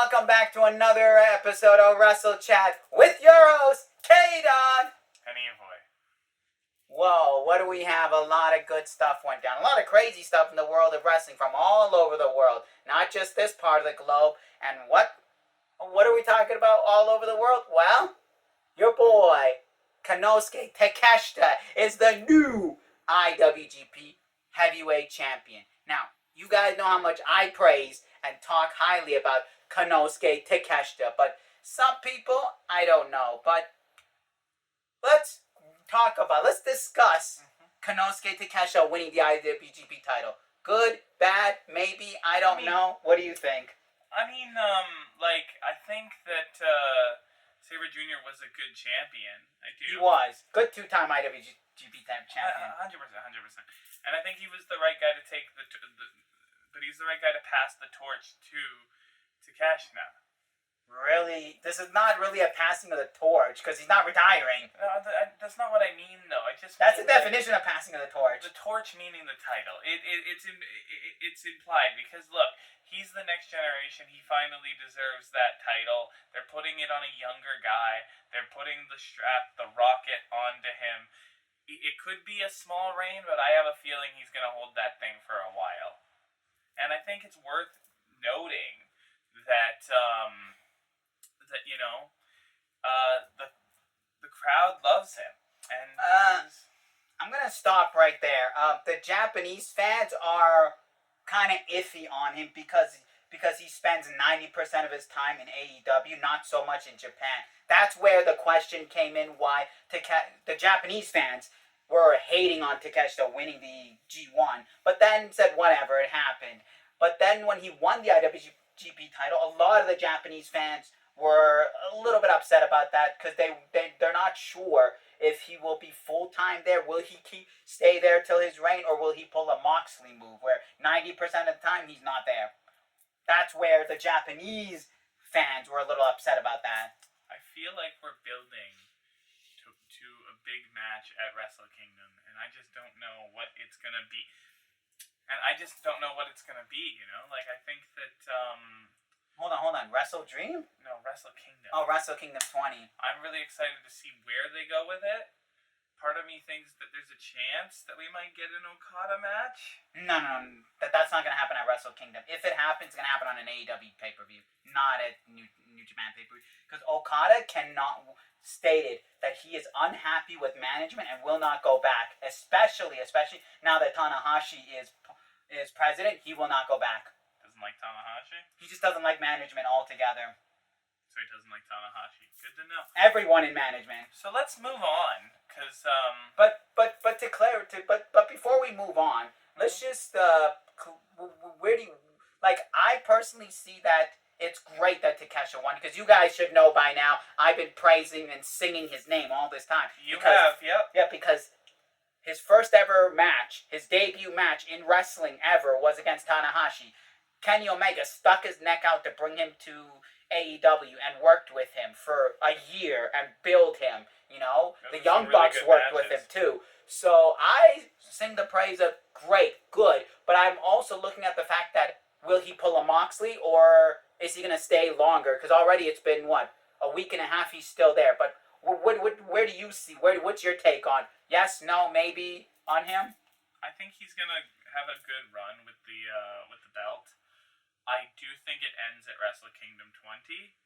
welcome back to another episode of Wrestle Chat with your host, K-Don. And Evoy. Whoa, what do we have? A lot of good stuff went down. A lot of crazy stuff in the world of wrestling from all over the world. Not just this part of the globe. And what are we talking about all over the world? Well, your boy, Konosuke Takashita, is the new IWGP Heavyweight Champion. Now, you guys know how much I praise and talk highly about Konosuke Takashita, but some people, I don't know. But let's discuss Konosuke Takashita winning the IWGP title. Good, bad, maybe, I don't know. What do you think? I think that Sabre Jr. was a good champion. I do. He was. Good two-time IWGP champion. 100%. And I think he was the right guy to take but he's the right guy to pass the torch to Takashita. Really? This is not really a passing of the torch, because he's not retiring. No, that's not what I mean, though. That's the definition of passing of the torch. The torch meaning the title. It's implied, because look, he's the next generation. He finally deserves that title. They're putting it on a younger guy. They're putting the rocket onto him. It could be a small reign, but I have a feeling he's going to hold that thing for a while. And I think it's worth noting that the crowd loves him. And I'm going to stop right there. The Japanese fans are kind of iffy on him because he spends 90% of his time in AEW, not so much in Japan. That's where the question came in, why the Japanese fans were hating on Takeshita winning the G1, but then said whatever, it happened. But then when he won the IWGP title, a lot of the Japanese fans were a little bit upset about that, because they're not sure if he will be full-time there. Will he stay there till his reign, or will he pull a Moxley move where 90% of the time he's not there? That's where the Japanese fans were a little upset about that. I feel like we're building to a big match at Wrestle Kingdom, and I just don't know what it's going to be. I think that... Hold on. Wrestle Dream? No, Wrestle Kingdom. Oh, Wrestle Kingdom 20. I'm really excited to see where they go with it. Part of me thinks that there's a chance that we might get an Okada match. No. That's not going to happen at Wrestle Kingdom. If it happens, it's going to happen on an AEW pay-per-view, not at New Japan pay-per-view. Because Okada stated that he is unhappy with management and will not go back. Especially now that Tanahashi is president, he will not go back. Doesn't like Tanahashi? He just doesn't like management altogether. So he doesn't like Tanahashi. Good to know. Everyone in management. So let's move on, because But before we move on, let's just I personally see that it's great that Takeshita won, because you guys should know by now I've been praising and singing his name all this time. Yep. Yeah, because his first ever match, his debut match in wrestling ever, was against Tanahashi. Kenny Omega stuck his neck out to bring him to AEW and worked with him for a year and built him. The Young Bucks worked with him too. So I sing the praise of good, but I'm also looking at the fact that will he pull a Moxley, or is he going to stay longer? Because already it's been, a week and a half he's still there. But where do you see, what's your take on yes, no, maybe on him? I think he's going to have a good run with the belt. I do think it ends at Wrestle Kingdom 20,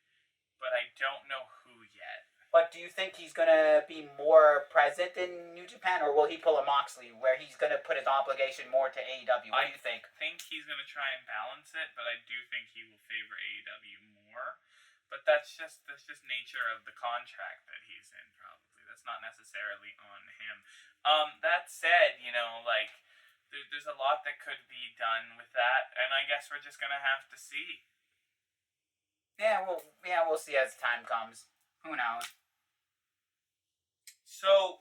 but I don't know who yet. But do you think he's going to be more present in New Japan, or will he pull a Moxley where he's going to put his obligation more to AEW? What do you think? I think he's going to try and balance it, but I do think he will favor AEW more. But that's just nature of the contract that he's in, probably. That's not necessarily on him. That said, there's a lot that could be done with that, and I guess we're just going to have to see. Yeah, we'll see as time comes. Who knows? So,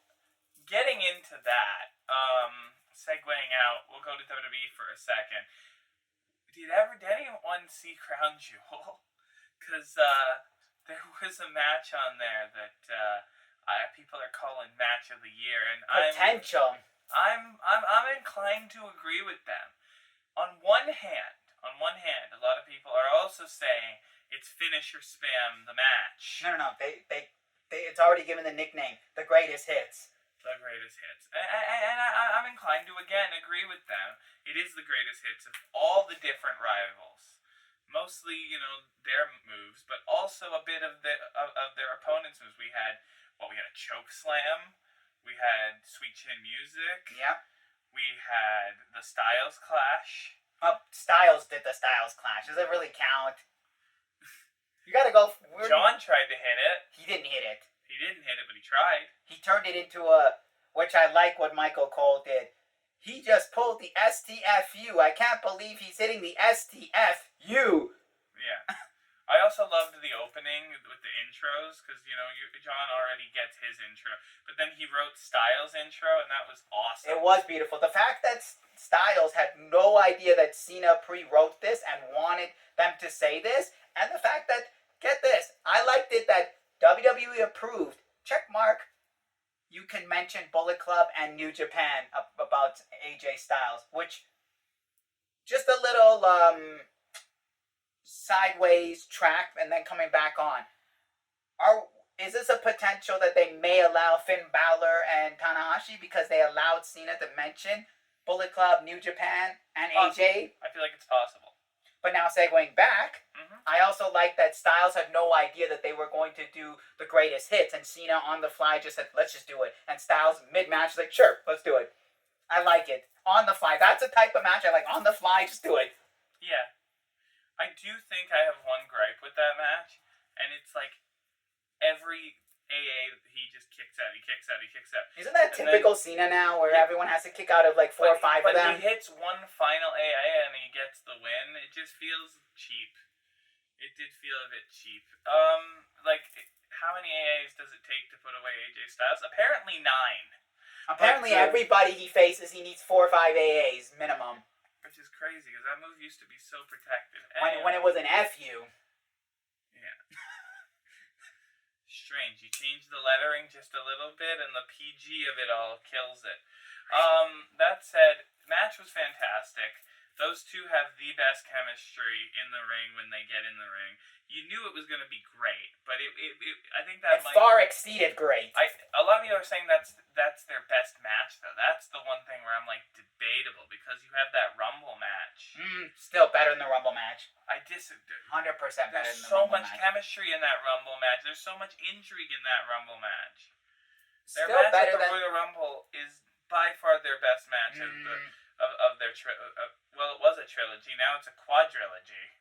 getting into that, segueing out, we'll go to WWE for a second. Did anyone see Crown Jewel? Because there was a match on there that people are calling match of the year, and potential. I'm inclined to agree with them. On one hand, a lot of people are also saying It's finish or spam the match. No. They it's already given the nickname, the greatest hits. The greatest hits. And I'm inclined to, again, agree with them. It is the greatest hits of all the different rivals. Mostly, their moves, but also a bit of their opponents' moves. We had a choke slam. We had Sweet Chin Music. Yep. We had the Styles Clash. Oh, Styles did the Styles Clash. Does it really count? You gotta go. John tried to hit it. He didn't hit it. He didn't hit it, but he tried. He turned it into which I like what Michael Cole did. He just pulled the STFU. I can't believe he's hitting the STFU. Yeah. I also loved the opening with the intros, because, John already gets his intro. But then he wrote Styles' intro, and that was awesome. It was beautiful. The fact that Styles had no idea that Cena pre-wrote this and wanted them to say this, and the fact that, get this, I liked it that WWE approved, check mark, you can mention Bullet Club and New Japan about AJ Styles, which, just a little sideways track and then coming back on. Is this a potential that they may allow Finn Balor and Tanahashi because they allowed Cena to mention Bullet Club, New Japan, and AJ? I feel like it's possible. But now segueing back, I also like that Styles had no idea that they were going to do the greatest hits, and Cena on the fly just said, let's just do it. And Styles mid-match is like, sure, let's do it. I like it. On the fly. That's a type of match I like. On the fly, just do it. Yeah. I do think I have one gripe with that match, and it's like every AA he just kicks out. Isn't that typical Cena now, where everyone has to kick out of like 4 or 5 of them? But he hits one final AA and he gets the win. It just feels cheap. It did feel a bit cheap. How many AAs does it take to put away AJ Styles? Apparently 9. Apparently everybody he faces, he needs 4 or 5 AAs minimum. Which is crazy, because that move used to be so protected. When it was an FU. Yeah. Strange. You change the lettering just a little bit, and the PG of it all kills it. That said, match was fantastic. Those two have the best chemistry in the ring when they get in the ring. You knew it was going to be great, but I think that it far exceeded great. A lot of people are saying that's their best match, though. That's the one thing where I'm like debatable, because you have that Rumble match. Still better than the Rumble match. I disagree. 100% better than the Rumble match. There's so much chemistry in that Rumble match. There's so much intrigue in that Rumble match. Their match at the Royal Rumble is by far their best match of their well, it was a trilogy. Now it's a quadrilogy.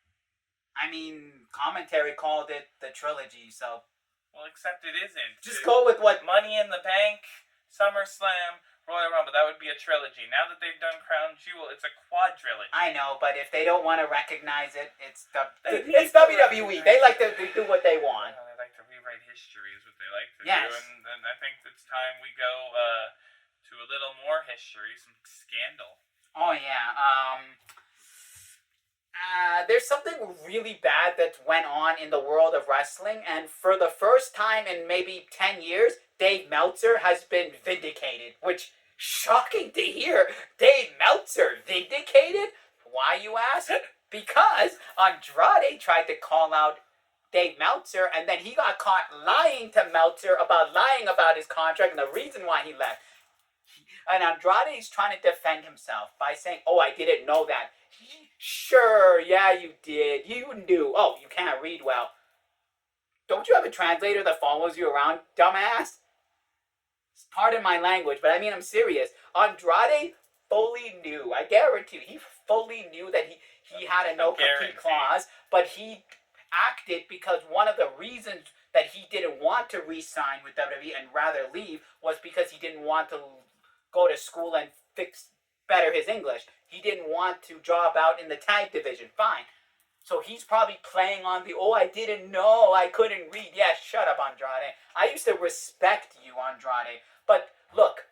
I mean, commentary called it the trilogy, so... Well, except it isn't. Just go with what... Money in the Bank, SummerSlam, Royal Rumble. That would be a trilogy. Now that they've done Crown Jewel, it's a quadrilogy. I know, but if they don't want to recognize it, it's WWE. They like to do what they want. They like to rewrite history is what they like to do. And then I think it's time we go to a little more history, some scandal. Oh, yeah. There's something really bad that went on in the world of wrestling, and for the first time in maybe 10 years, Dave Meltzer has been vindicated, which, shocking to hear. Dave Meltzer vindicated? Why, you ask? Because Andrade tried to call out Dave Meltzer, and then he got caught lying to Meltzer about lying about his contract and the reason why he left. And Andrade is trying to defend himself by saying, oh, I didn't know that. Sure, yeah, you did. You knew. Oh, you can't read well. Don't you have a translator that follows you around, dumbass? Pardon my language, but I mean, I'm serious. Andrade fully knew. I guarantee you, he fully knew that he had a no-compete clause, but he acted because one of the reasons that he didn't want to re-sign with WWE and rather leave was because he didn't want to go to school and better his English. He didn't want to job out in the tag division. Fine. So he's probably playing on the, oh, I didn't know, I couldn't read. Yeah, shut up, Andrade. I used to respect you, Andrade. But look,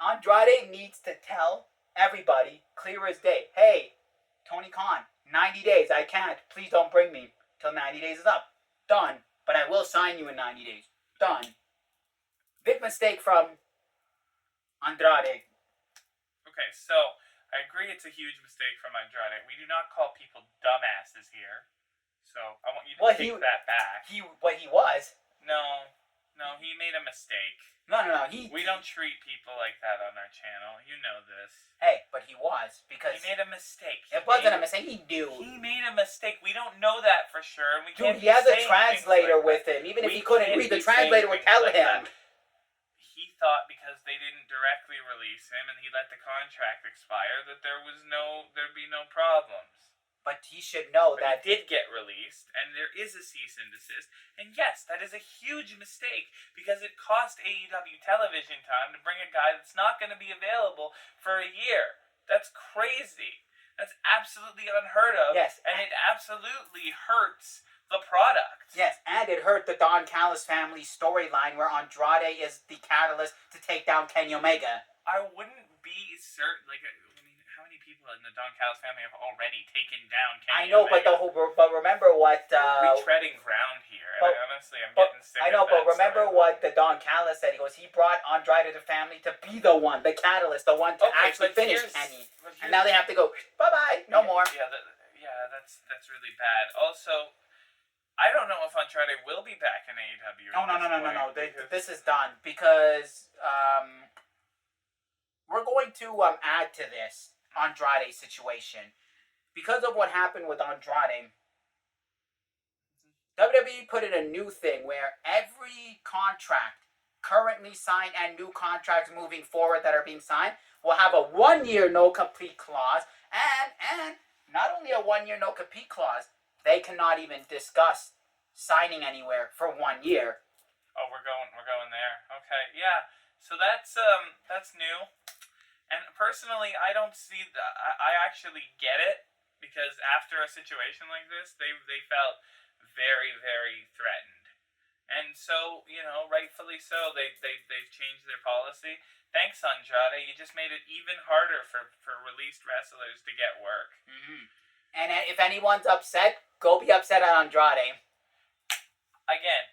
Andrade needs to tell everybody, clear as day, hey, Tony Khan, 90 days, I can't. Please don't bring me till 90 days is up. Done. But I will sign you in 90 days. Done. Big mistake from Andrade. Okay, so I agree it's a huge mistake from Andrade. We do not call people dumbasses here. So I want you to take that back. He was. No, he made a mistake. No. We don't treat people like that on our channel. You know this. Hey, but he was, because... He made a mistake. It wasn't a mistake, he knew. He made a mistake. We don't know that for sure. And we can't he has a say translator like with him. Even if he couldn't read, the translator would tell him. He thought because they didn't directly release him and he let the contract expire that there'd be no problems. But he should know that he did get released, and there is a cease and desist. And yes, that is a huge mistake because it cost AEW television time to bring a guy that's not going to be available for a year. That's crazy. That's absolutely unheard of. Yes, and it absolutely hurts the product. Yes, and it hurt the Don Callis family storyline where Andrade is the catalyst to take down Kenny Omega. I wouldn't be certain, how many people in the Don Callis family have already taken down Kenny Omega? But remember what... we're treading ground here, and honestly, I'm getting sick of that. I know, but remember what the Don Callis said. He goes, he brought Andrade to the family to be the one, the catalyst, the one to actually finish Kenny. And now they have to go, bye-bye, no more. Yeah, that's really bad. Also, I don't know if Andrade will be back in AEW. No. This is done because we're going to add to this Andrade situation. Because of what happened with Andrade, WWE put in a new thing where every contract currently signed and new contracts moving forward that are being signed will have a 1-year no-compete clause, and not only a 1-year no-compete clause, they cannot even discuss signing anywhere for 1 year. Oh, we're going there. Okay, yeah. So that's new. And personally, I don't see I actually get it because after a situation like this, they felt very, very threatened. And so, rightfully so, they've changed their policy. Thanks, Andrade. You just made it even harder for released wrestlers to get work. Mm-hmm. And if anyone's upset, go be upset at Andrade. Again,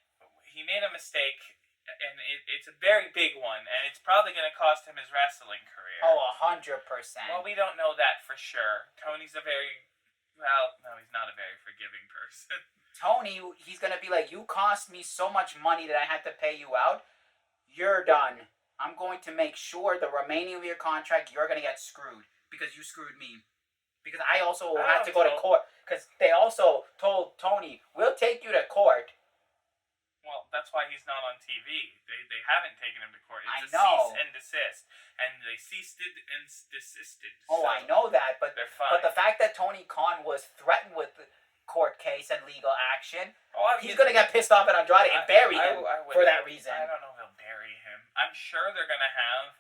he made a mistake, and it's a very big one, and it's probably going to cost him his wrestling career. Oh, 100%. Well, we don't know that for sure. Tony's no, he's not a very forgiving person. Tony, he's going to be like, you cost me so much money that I had to pay you out. You're done. I'm going to make sure the remaining of your contract, you're going to get screwed because you screwed me. Because I also had to go to court. Because they also told Tony, we'll take you to court. Well, that's why he's not on TV. They haven't taken him to court. It's cease and desist. And they ceased and desisted. Oh, so I know that. But they're fine. But the fact that Tony Khan was threatened with court case and legal action, he's going to get pissed off at Andrade and bury him for that reason. I don't know if they'll bury him. I'm sure they're going to have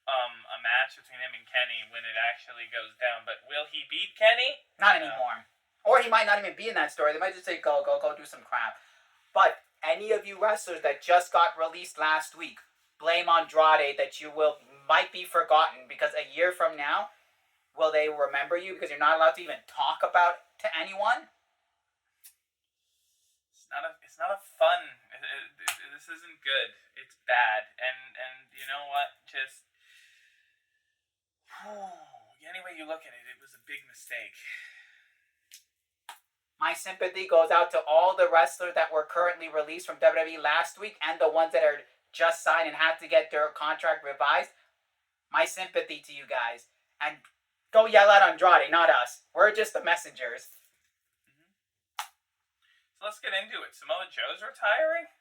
a match between him and Kenny when it actually goes down. But will he beat Kenny? Not anymore. Or he might not even be in that story. They might just say, go do some crap. But any of you wrestlers that just got released last week, blame Andrade that you might be forgotten because a year from now, will they remember you because you're not allowed to even talk about to anyone? It's not a fun. This isn't good. It's bad. And you know what? Just any way you look at it, it was a big mistake. My sympathy goes out to all the wrestlers that were currently released from WWE last week and the ones that are just signed and had to get their contract revised. My sympathy to you guys. And go yell at Andrade, not us. We're just the messengers. Mm-hmm. So let's get into it. Samoa Joe's retiring?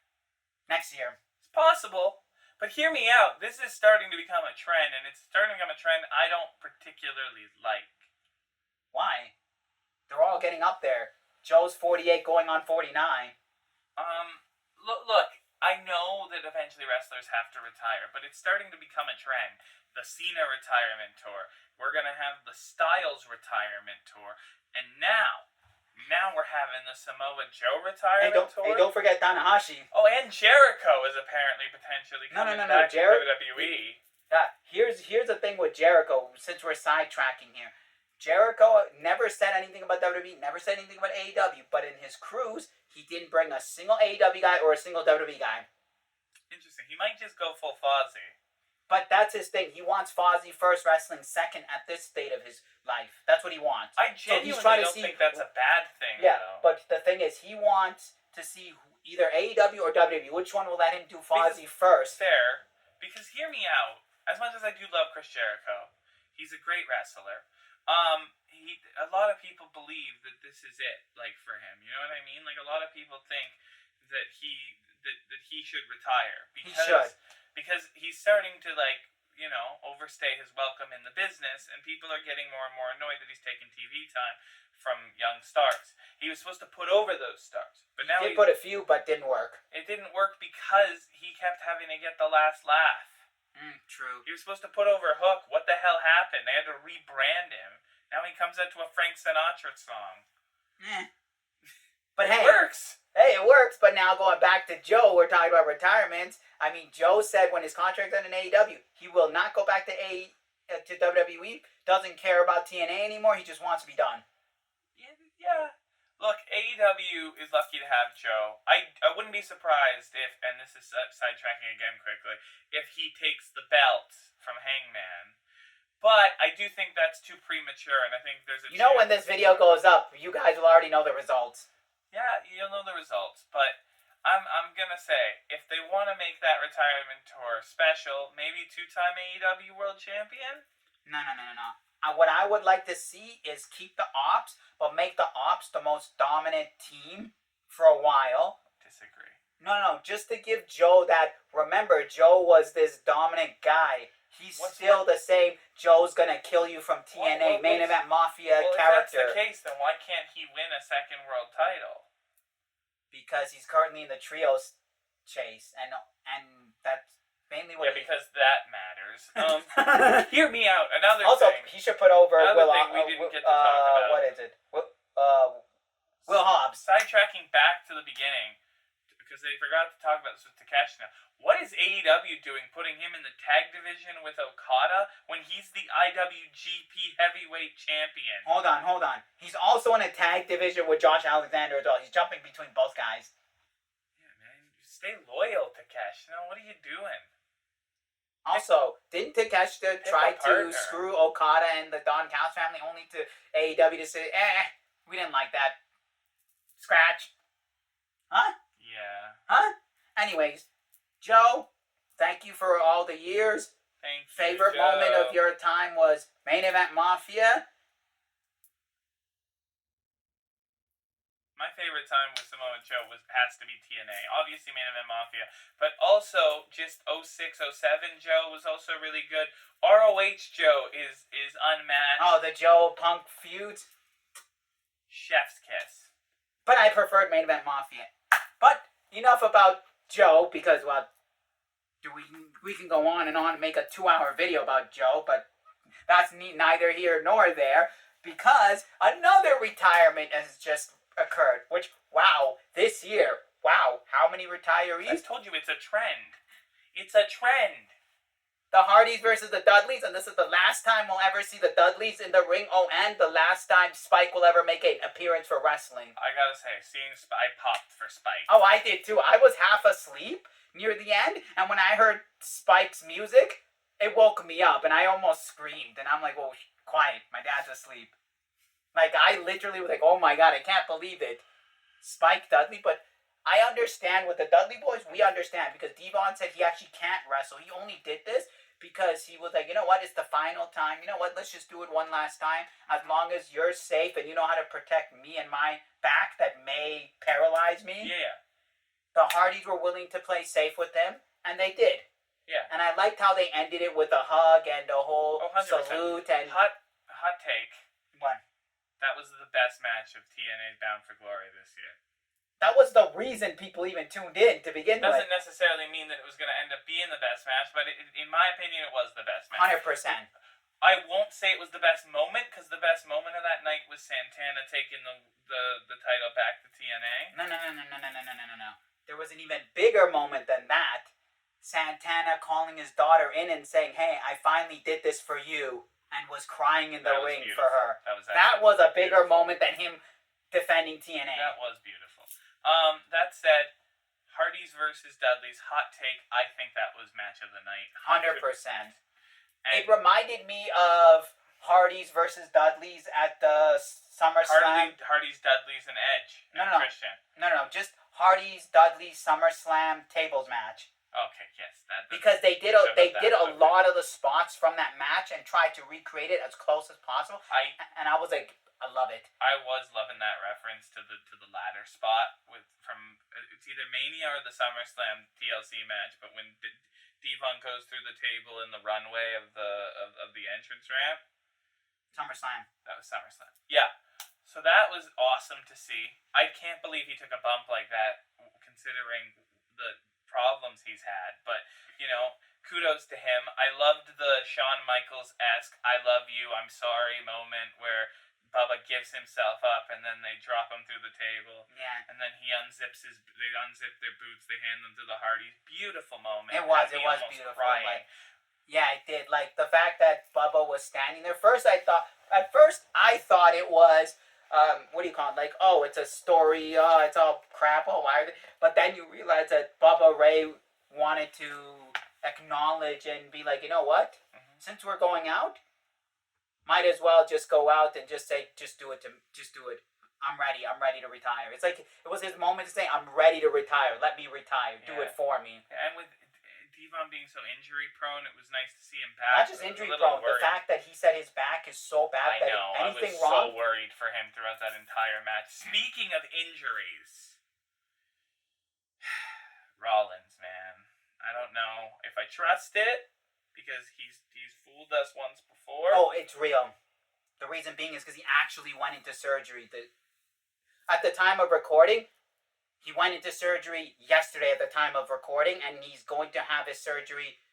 Next year. It's possible. But hear me out. This is starting to become a trend, and it's starting to become a trend I don't particularly like. Why? They're all getting up there. Joe's 48 going on 49. Look, I know that eventually wrestlers have to retire, but it's starting to become a trend. The Cena retirement tour. We're going to have the Styles retirement tour. And now we're having the Samoa Joe retirement tour. Hey, don't forget Tanahashi. Oh, and Jericho is apparently potentially coming back to WWE. Yeah, here's the thing with Jericho, since we're sidetracking here. Jericho never said anything about WWE, never said anything about AEW, but in his cruise, he didn't bring a single AEW guy or a single WWE guy. Interesting. He might just go full Fozzy. But that's his thing. He wants Fozzy first, wrestling second at this state of his life. That's what he wants. I genuinely don't think that's a bad thing, though. But the thing is, he wants to see either AEW or WWE. Which one will let him do Fozzy first? Fair. Because hear me out. As much as I do love Chris Jericho, he's a great wrestler. A lot of people believe that this is it, like, for him. You know what I mean? Like, a lot of people think that he should retire because he's starting to, like, you know, overstay his welcome in the business, and people are getting more and more annoyed that he's taking TV time from young stars. He was supposed to put over those stars, but now he put a few, but didn't work. It didn't work because he kept having to get the last laugh. True. He was supposed to put over Hook. What the hell happened? They had to rebrand him. Now he comes out to a Frank Sinatra song. But hey, it works. Hey, it works. But now going back to Joe, we're talking about retirements. I mean, Joe said when his contract's ended in AEW, he will not go back to WWE. Doesn't care about TNA anymore. He just wants to be done. Yeah. Look, AEW is lucky to have Joe. I wouldn't be surprised if, and this is sidetracking again quickly, if he takes the belt from Hangman. But I do think that's too premature, and I think there's a chance. When this video goes up, you guys will already know the results. Yeah, you'll know the results. But I'm going to say, if they want to make that retirement tour special, maybe 2-time AEW World Champion? No. What I would like to see is keep the Ops, but make the Ops the most dominant team for a while. Disagree. No. Just to give Joe that. Remember, Joe was this dominant guy. He's still the same. Joe's gonna kill you from TNA, main event mafia character. If that's the case, then why can't he win a second world title? Because he's currently in the trios chase, and that's mainly what. Yeah, because that matters. Hear me out. Another also, thing. he should put over Will. We didn't get to talk about. What is it? Will Hobbs. Sidetracking back to the beginning, because they forgot to talk about this with Takashita. What is AEW doing putting him in the tag division with Okada when he's the IWGP Heavyweight Champion? Hold on. He's also in a tag division with Josh Alexander as well. He's jumping between both guys. Yeah, man. Stay loyal, Takashita. What are you doing? Also, didn't Takashita try to screw Okada and the Don Callis family only to AEW to say, we didn't like that. Scratch. Huh? Yeah. Huh? Anyways, Joe, thank you for all the years. Thank you, Favorite Joe. moment of your time was Main Event Mafia. My favorite time with Samoa Joe has to be TNA. Obviously Main Event Mafia. But also just 06, 07 Joe was also really good. ROH Joe is unmatched. Oh, the Joe Punk feud? Chef's kiss. But I preferred Main Event Mafia. But enough about Joe, because, well, we can go on and make a 2-hour video about Joe, but that's neither here nor there, because another retirement has just occurred, which, wow, this year, wow, how many retirees? I told you it's a trend. It's a trend. The Hardys versus the Dudleys, and this is the last time we'll ever see the Dudleys in the ring. Oh, and the last time Spike will ever make an appearance for wrestling. I gotta say, seeing Spike, I popped for Spike. Oh, I did too. I was half asleep near the end, and when I heard Spike's music, it woke me up, and I almost screamed. And I'm like, "Whoa, quiet, my dad's asleep." Like, I literally was like, "Oh my god, I can't believe it." Spike Dudley, but I understand with the Dudley boys, we understand, because Devon said he actually can't wrestle. He only did this because he was like, you know what, it's the final time. You know what, let's just do it one last time. As long as you're safe and you know how to protect me and my back that may paralyze me. Yeah. The Hardys were willing to play safe with them, and they did. Yeah. And I liked how they ended it with a hug and a whole salute. And Hot take. What? That was the best match of TNA's Bound for Glory this year. That was the reason people even tuned in to begin with. Doesn't necessarily mean that it was going to end up being the best match, but in my opinion, it was the best match. 100%. I won't say it was the best moment, because the best moment of that night was Santana taking the title back to TNA. No. There was an even bigger moment than that. Santana calling his daughter in and saying, "Hey, I finally did this for you," and was crying in the ring beautiful. for her. That was a bigger moment than him defending TNA. That was beautiful. That said, Hardys versus Dudlyz. Hot take. I think that was match of the night. 100%. And It reminded me of Hardy's versus Dudley's at the SummerSlam. Hardy's, Dudlyz, and Edge. No, and no. Christian. No, just Hardy's Dudley's SummerSlam tables match. Okay, yes, because they did a lot of the spots from that match and tried to recreate it as close as possible. I was like, I love it. I was loving that reference to the ladder spot from it's either Mania or the SummerSlam TLC match, but when Devon goes through the table in the runway of the entrance ramp. SummerSlam. That was SummerSlam. Yeah. So that was awesome to see. I can't believe he took a bump like that, considering the problems he's had. But, kudos to him. I loved the Shawn Michaels-esque "I love you, I'm sorry" moment where Bubba gives himself up and then they drop him through the table. Yeah. And then they unzip their boots, they hand them to the Hardys. Beautiful moment. It was beautiful. Like, yeah, it did. Like the fact that Bubba was standing there. At first I thought it was what do you call it? Like, oh, it's a story, it's all crap, why are they? But then you realize that Bubba Ray wanted to acknowledge and be like, you know what? Mm-hmm. Since we're going out, might as well just go out and just say, just do it. I'm ready to retire. It's like, it was his moment to say, I'm ready to retire. Let me retire. Do it for me. And with Devon being so injury prone, it was nice to see him back. Not just injury prone, the fact that he said his back is so bad that anything wrong. I was so worried for him throughout that entire match. Speaking of injuries, Rollins, man. I don't know if I trust it because he's fooled us once before. Oh, it's real. The reason being is because he actually went into surgery. At the time of recording, he went into surgery yesterday at the time of recording, and he's going to have his surgery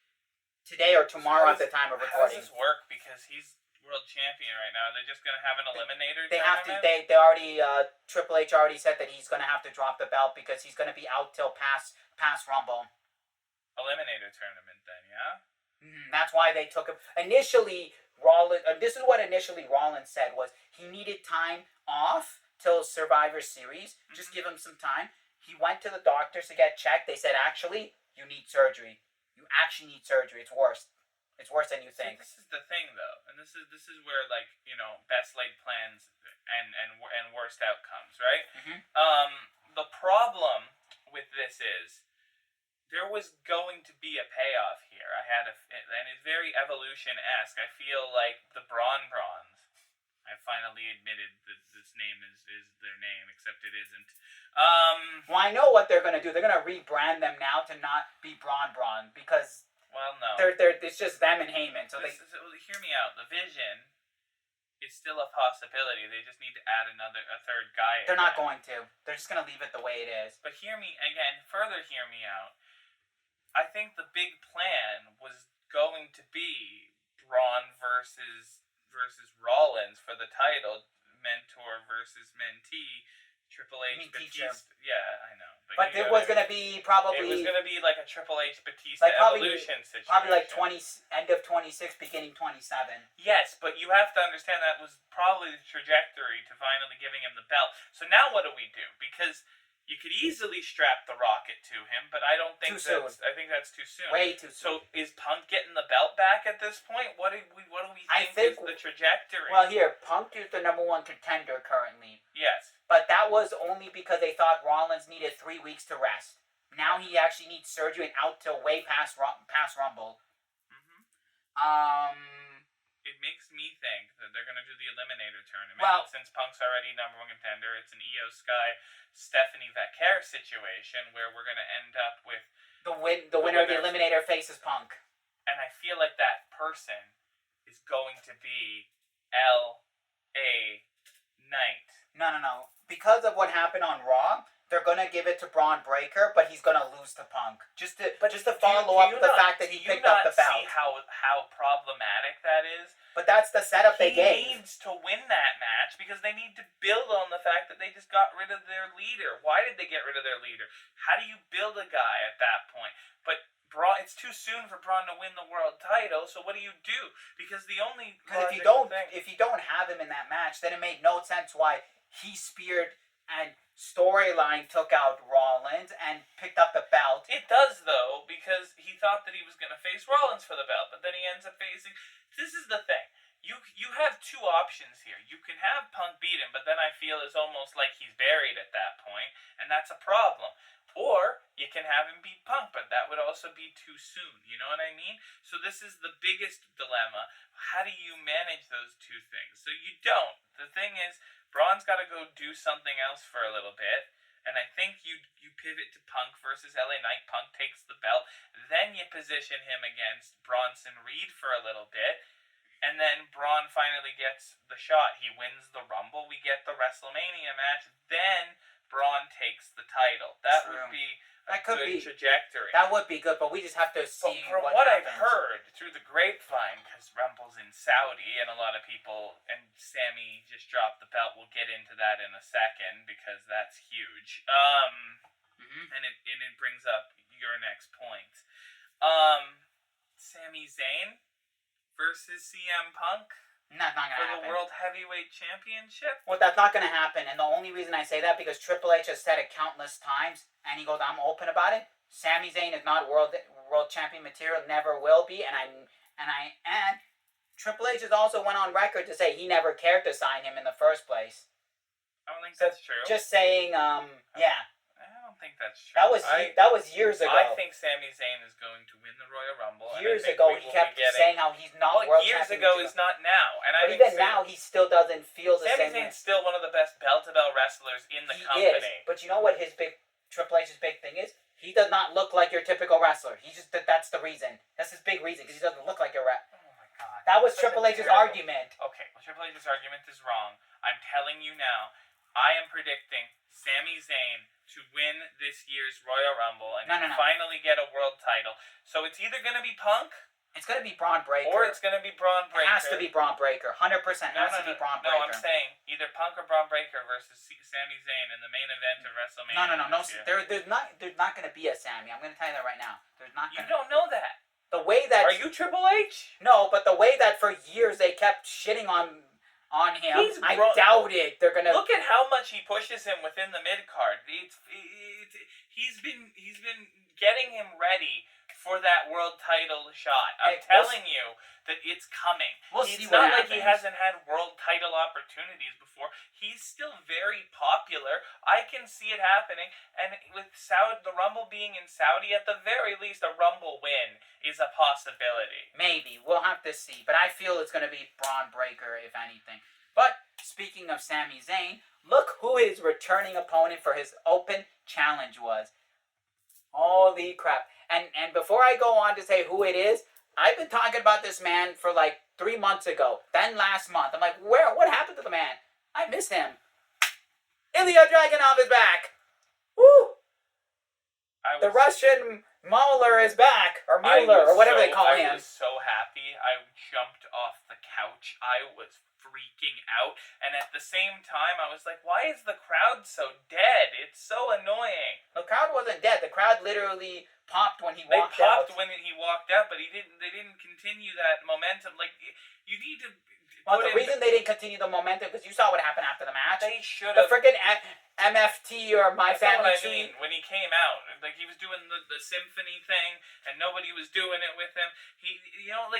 today or tomorrow at the time of recording. How does this work? Because he's world champion right now. They're just going to have an eliminator They tournament? have to. They already. Triple H already said that he's going to have to drop the belt because he's going to be out till past Rumble. Eliminator tournament, then, yeah. That's why they took him initially. Rollins. This is what initially Rollins said was he needed time off till Survivor Series. Just give him some time. He went to the doctors to get checked. They said, actually, you need surgery. You actually need surgery. It's worse. It's worse than you think. See, this is the thing, though, and this is where, like, best laid plans and worst outcomes, right? The problem with this is there was going to be a payoff here. And it's very Evolution-esque. I feel like the Bronze. I finally admitted that this name is their name, except it isn't. Well, I know what they're going to do. They're going to rebrand them now to not be Braun because no. It's just them and Heyman. So hear me out. The Vision is still a possibility. They just need to add a third guy. They're not going to. They're just going to leave it the way it is. But hear me out. I think the big plan was going to be Braun versus Rollins for the title, mentor versus mentee, Triple H, Batista. Yeah, I know. But it was going to be probably. It was going to be like a Triple H Batista Evolution situation. Probably like end of 26, beginning 27. Yes, but you have to understand that was probably the trajectory to finally giving him the belt. So now what do we do? Because you could easily strap the Rocket to him, but I don't think I think that's too soon. Way too soon. So is Punk getting the belt back at this point? What do we think is the trajectory? Well, here, Punk is the number one contender currently. Yes. But that was only because they thought Rollins needed 3 weeks to rest. Now he actually needs surgery and out till way past Rumble. It makes me think that they're going to do the Eliminator tournament. Well, since Punk's already number one contender, it's an Io Sky, Stephanie Vaquer situation where we're going to end up with the winner of the Eliminator faces Punk. And I feel like that person is going to be L.A. Knight. No. Because of what happened on Raw, they're gonna give it to Braun Breaker, but he's gonna lose to Punk. Just to follow up the fact that he picked up the belt. Do you not see how problematic that is? But that's the setup they gave. He needs to win that match because they need to build on the fact that they just got rid of their leader. Why did they get rid of their leader? How do you build a guy at that point? But Braun, it's too soon for Braun to win the world title. So what do you do? Because if you don't have him in that match, then it made no sense why he speared and storyline took out Rollins and picked up the belt. It does, though, because he thought that he was going to face Rollins for the belt, but then he ends up facing... This is the thing. You have two options here. You can have Punk beat him, but then I feel it's almost like he's buried at that point, and that's a problem. Or you can have him beat Punk, but that would also be too soon. You know what I mean? So this is the biggest dilemma. How do you manage those two things? So you don't. The thing is, Braun's got to go do something else for a little bit. And I think you pivot to Punk versus LA Knight. Punk takes the belt. Then you position him against Bronson Reed for a little bit. And then Braun finally gets the shot. He wins the Rumble. We get the WrestleMania match. Then Braun takes the title. That True. would be That could good be trajectory. That would be good, but we just have to see From what I've heard through the grapevine, because Rumble's in Saudi, and a lot of people, and Sammy just dropped the belt. We'll get into that in a second because that's huge. And it brings up your next point. Sami Zayn versus CM Punk Not gonna for happen. the World Heavyweight Championship. Well, that's not gonna happen, and the only reason I say that because Triple H has said it countless times, and he goes, "I'm open about it." Sami Zayn is not world champion material, never will be, and Triple H has also went on record to say he never cared to sign him in the first place. I don't think that's true. Just saying, yeah. I don't think that's true. That was years ago. I think Sami Zayn is going to win the Royal Rumble. Years ago, he kept saying how he's not world champion. Years ago is not now, and but even now, he still doesn't feel the same. Sami Zayn's still one of the best belt-to-belt wrestlers in the company. Is, but you know what Triple H's big thing is? He does not look like your typical wrestler. That's the reason. That's his big reason, because he doesn't look like your wrestler. Oh my God. That was Triple H's argument. Okay, well, Triple H's argument is wrong. I'm telling you now, I am predicting Sami Zayn to win this year's Royal Rumble and finally get a world title. So it's either going to be Punk, it's going to be Braun Breaker, or it's going to be Braun Breaker. It has to be Braun Breaker. 100% has to be Braun Breaker. No, I'm saying either Punk or Braun Breaker versus Sami Zayn in the main event of WrestleMania. No. There's not going to be a Sami. I'm going to tell you that right now. There's not. You don't know that. The way that are you Triple H? No, but the way that for years they kept shitting on him, I doubt it. They're gonna look at how much he pushes him within the mid card. He's been getting him ready for that world title shot. I'm telling you that it's coming. It's not like he hasn't had world title opportunities before. He's still very popular. I can see it happening. And with the Rumble being in Saudi, at the very least, a Rumble win is a possibility. Maybe. We'll have to see. But I feel it's going to be Braun Breaker, if anything. But speaking of Sami Zayn, look who his returning opponent for his open challenge was. Holy crap. And before I go on to say who it is, I've been talking about this man for like 3 months ago. Then last month. I'm like, what happened to the man? I miss him. Ilja Dragunov is back. Woo! The Russian Mauler is back. Or Mueller, or whatever they call him. I was so happy. I jumped off the couch. I was freaking out. And at the same time, I was like, why is the crowd so dead? It's so annoying. The crowd wasn't dead. The crowd literally popped when he walked out. They popped when he walked out, but they didn't continue that momentum. Like, you need to... Well, the reason they didn't continue the momentum, because you saw what happened after the match. They should have... The freaking MFT or My Family Tree. When he came out, like, he was doing the symphony thing, and nobody was doing it with him.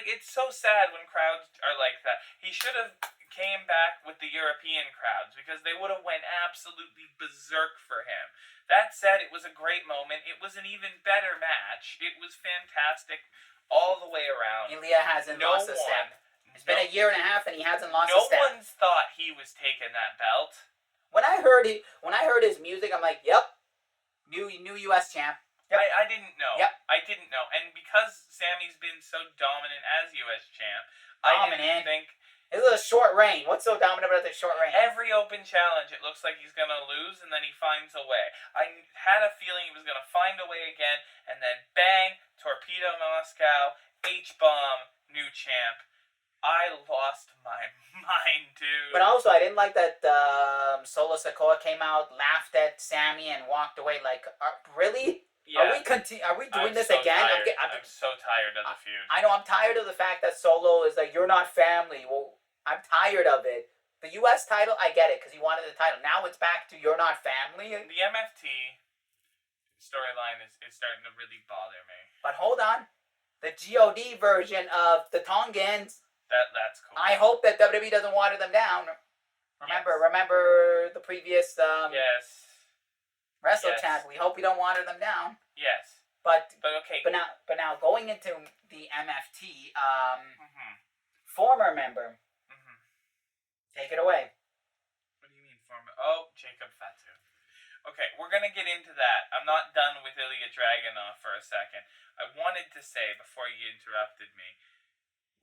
It's so sad when crowds are like that. He should have came back with the European crowds, because they would have went absolutely berserk for him. That said, it was a great moment. It was an even better match. It was fantastic all the way around. Ilja hasn't lost a step. It's been a year and a half, and he hasn't lost a step. No one's thought he was taking that belt. When I heard his music, I'm like, yep, new U.S. champ. Yep. I didn't know. Yep. I didn't know. And because Sammy's been so dominant as U.S. champ, I didn't think... It's a short reign. What's so dominant about the short reign? Every open challenge, it looks like he's going to lose, and then he finds a way. I had a feeling he was going to find a way again, and then bang, Torpedo Moscow, H-bomb, new champ. I lost my mind, dude. But also, I didn't like that Solo Sikoa came out, laughed at Sammy, and walked away. Like, really? Yeah. Are we doing this again? I'm so tired of the feud. I know. I'm tired of the fact that Solo is like, you're not family. Well, I'm tired of it. The U.S. title, I get it, because he wanted the title. Now it's back to you're not family. The MFT storyline is starting to really bother me. But hold on. The GOD version of the Tongans. That's cool. I hope that WWE doesn't water them down. Remember the previous yes. Wrestle champ. We hope we don't water them down. Yes. But okay. But now going into the MFT, former member. Take it away. What do you mean former? Oh, Jacob Fatu. Okay, we're gonna get into that. I'm not done with Ilja Dragunov for a second. I wanted to say before you interrupted me,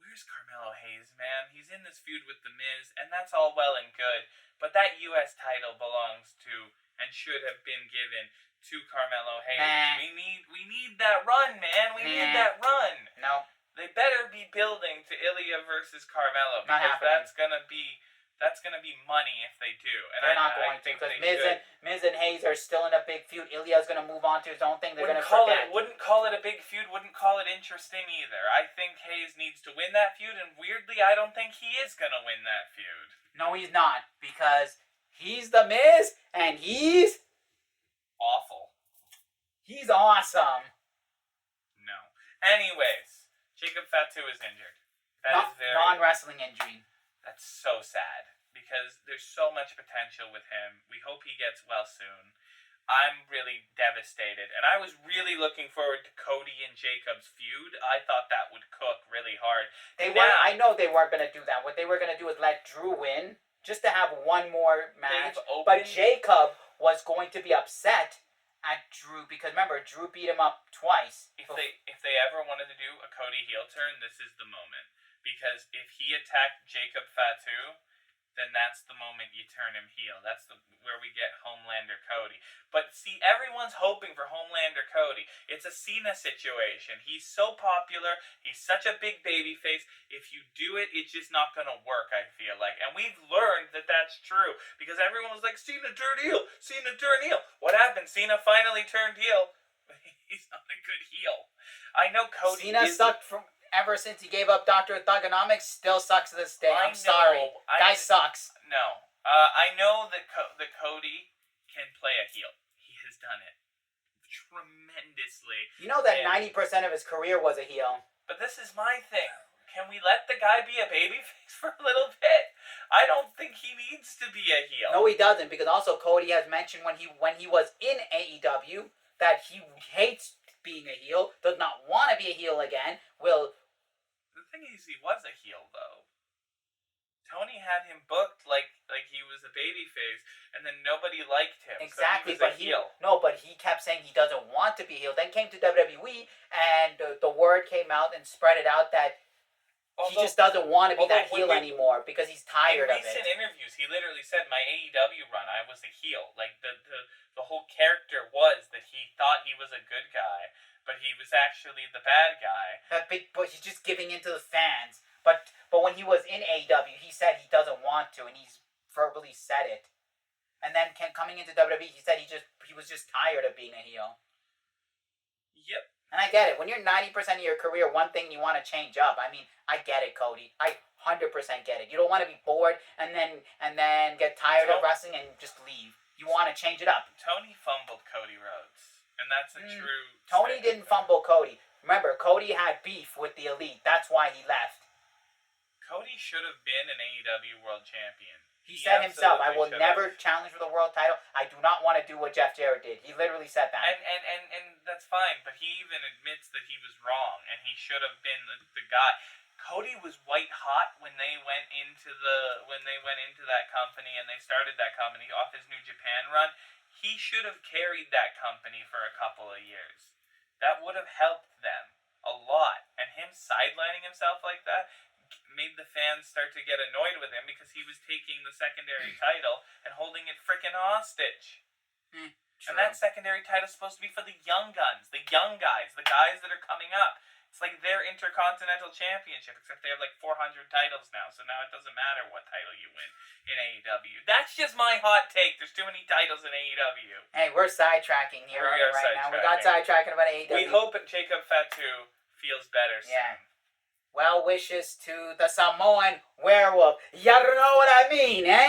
where's Carmelo Hayes, man? He's in this feud with The Miz, and that's all well and good, but that U.S. title belongs to and should have been given to Carmelo Hayes. Nah. We need that run, man. We need that run. No. They better be building to Ilja versus Carmelo, because that's gonna be money if they do. And they're not going to, because Miz and Hayes are still in a big feud. Ilja's going to move on to his own thing. They're going to forget. Wouldn't call it a big feud. Wouldn't call it interesting either. I think Hayes needs to win that feud, and weirdly, I don't think he is going to win that feud. No, he's not, because he's the Miz, and he's awful. He's awesome. No. Anyways, Jacob Fatu is injured. That is very non-wrestling injury. That's so sad, because there's so much potential with him. We hope he gets well soon. I'm really devastated, and I was really looking forward to Cody and Jacob's feud. I thought that would cook really hard. I know they weren't going to do that. What they were going to do is let Drew win, just to have one more match. But Jacob was going to be upset at Drew, because remember, Drew beat him up twice. If they ever wanted to do a Cody heel turn, this is the moment. Because if he attacked Jacob Fatu, then that's the moment you turn him heel. That's where we get Homelander Cody. But see, everyone's hoping for Homelander Cody. It's a Cena situation. He's so popular. He's such a big babyface. If you do it, it's just not going to work, I feel like. And we've learned that that's true. Because everyone was like, Cena turned heel. Cena turned heel. What happened? Cena finally turned heel. He's not a good heel. I know Cody Cena sucked ever since he gave up Dr. Thugonomics, still sucks to this day. I'm sorry. Guy sucks. No. I know that Cody can play a heel. He has done it tremendously. You know that 90% of his career was a heel. But this is my thing. Can we let the guy be a babyface for a little bit? I don't think he needs to be a heel. No, he doesn't, because also Cody has mentioned when he was in AEW that he hates being a heel, does not want to be a heel again, The thing is, he was a heel, though. Tony had him booked like he was a babyface, and then nobody liked him. Exactly, so he was a heel. But he kept saying he doesn't want to be a heel. Then came to WWE, and the word came out and spread it out that he just doesn't want to be that heel anymore because he's tired of it. In recent interviews, he literally said, my AEW run, I was a heel. Like, the whole character was that he thought he was a good guy, but he was actually the bad guy. But he's just giving in to the fans. But when he was in AEW, he said he doesn't want to, and he's verbally said it. And then coming into WWE, he said he was just tired of being a heel. Yep. And I get it. When you're 90% of your career, one thing you want to change up. I mean, I get it, Cody. I 100% get it. You don't want to be bored and then get tired of wrestling and just leave. You want to change it up. Tony fumbled Cody Rhodes, and that's a true. Tony didn't fumble Cody. Remember, Cody had beef with the Elite. That's why he left. Cody should have been an AEW World Champion. He said himself, I will never challenge for the world title. I do not want to do what Jeff Jarrett did. He literally said that. And that's fine, but he even admits that he was wrong, and he should have been the guy. Cody was white hot when they went into that company and they started that company off his New Japan run. He should have carried that company for a couple of years. That would have helped them a lot. And him sidelining himself like that made the fans start to get annoyed with him because he was taking the secondary title and holding it frickin' hostage. And that secondary title is supposed to be for the young guns, the young guys, the guys that are coming up. It's like their Intercontinental Championship, except they have like 400 titles now, so now it doesn't matter what title you win in AEW. That's just my hot take. There's too many titles in AEW. Hey, we're sidetracking here right now. We got sidetracking about AEW. We hope that Jacob Fatu feels better soon. Yeah. well wishes to the Samoan werewolf. You know what I mean, eh?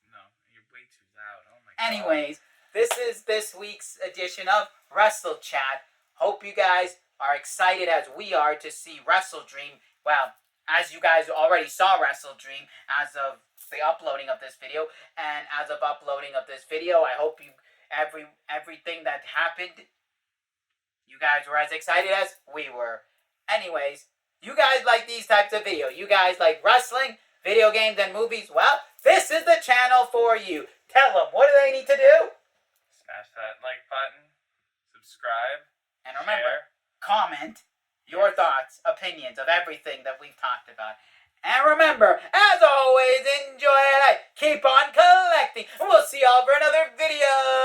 No, you're way too loud. Oh my god. Anyways, this is this week's edition of Wrestle Chat. Hope you guys are excited as we are to see Wrestle Dream. Well, as you guys already saw Wrestle Dream as of the uploading of this video, and as of uploading of this video, I hope you everything that happened, you guys were as excited as we were. Anyways, you guys like these types of videos. You guys like wrestling, video games, and movies. Well, this is the channel for you. Tell them, what do they need to do? Smash that like button, subscribe, And remember, share. comment your thoughts, opinions of everything that we've talked about. And remember, as always, enjoy life. Keep on collecting. And we'll see y'all for another video.